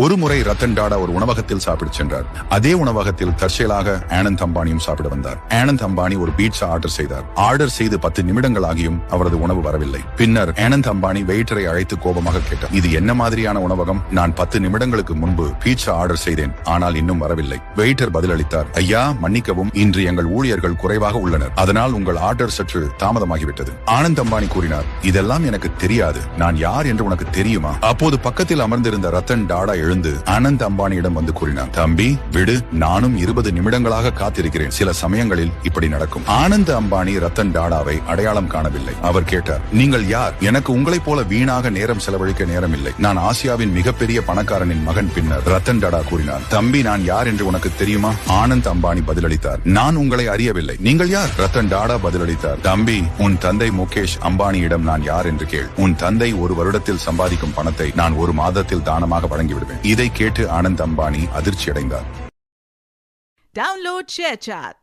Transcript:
ஒரு முறை ரத்தன் டாடா ஒரு உணவகத்தில் சாப்பிட சென்றார். அதே உணவகத்தில் தற்செயலாக ஆனந்த் அம்பானியும் சாப்பிட வந்தார். ஆனந்த் அம்பானி ஒரு பீட்சா ஆர்டர் செய்தார். ஆர்டர் செய்து 10 நிமிடங்கள் ஆகியும் அவரது உணவு வரவில்லை. பின்னர் ஆனந்த் அம்பானி வெயிட்டரை அழைத்து கோபமாக கேட்டார், இது என்ன மாதிரியான உணவகம்? நான் 10 நிமிடங்களுக்கு முன்பு பீட்சா ஆர்டர் செய்தேன், ஆனால் இன்னும் வரவில்லை. வெயிட்டர் பதிலளித்தார், ஐயா மன்னிக்கவும், இன்று எங்கள் ஊழியர்கள் குறைவாக உள்ளனர், அதனால் உங்கள் ஆர்டர் சற்று தாமதமாகிவிட்டது. ஆனந்த் அம்பானி கூறினார், இதெல்லாம் எனக்கு தெரியாது, நான் யார் என்று உனக்கு தெரியுமா? அப்போது பக்கத்தில் அமர்ந்திருந்த ரத்தன் டாடா எழுந்து ஆனந்த் அம்பானியிடம் வந்து கூறினார், தம்பி விடு, நானும் 20 நிமிடங்களாக காத்திருக்கிறேன், சில சமயங்களில் இப்படி நடக்கும். ஆனந்த் அம்பானி ரத்தன் டாடாவை அடையாளம் காணவில்லை. அவர் கேட்டார், நீங்கள் யார்? எனக்கு உங்களைப் போல வீணாக நேரம் செலவழிக்க நேரம் இல்லை, நான் ஆசியாவின் மிகப்பெரிய பணக்காரனின் மகன். பின்னர் ரத்தன் டாடா கூறினார், தம்பி நான் யார் என்று உனக்கு தெரியுமா? ஆனந்த் அம்பானி பதிலளித்தார், நான் உங்களை அறியவில்லை. நீங்கள் யார்? ரத்தன் டாடா பதிலளித்தார், தம்பி உன் தந்தை முகேஷ் அம்பானியிடம் நான் யார் என்று கேள். உன் தந்தை ஒரு வருடத்தில் சம்பாதிக்கும் பணத்தை நான் ஒரு மாதத்தில் தானமாக வழங்கிவிடுவேன். இதை கேட்டு ஆனந்த் அம்பானி அதிர்ச்சி அடைந்தார். Download ShareChat.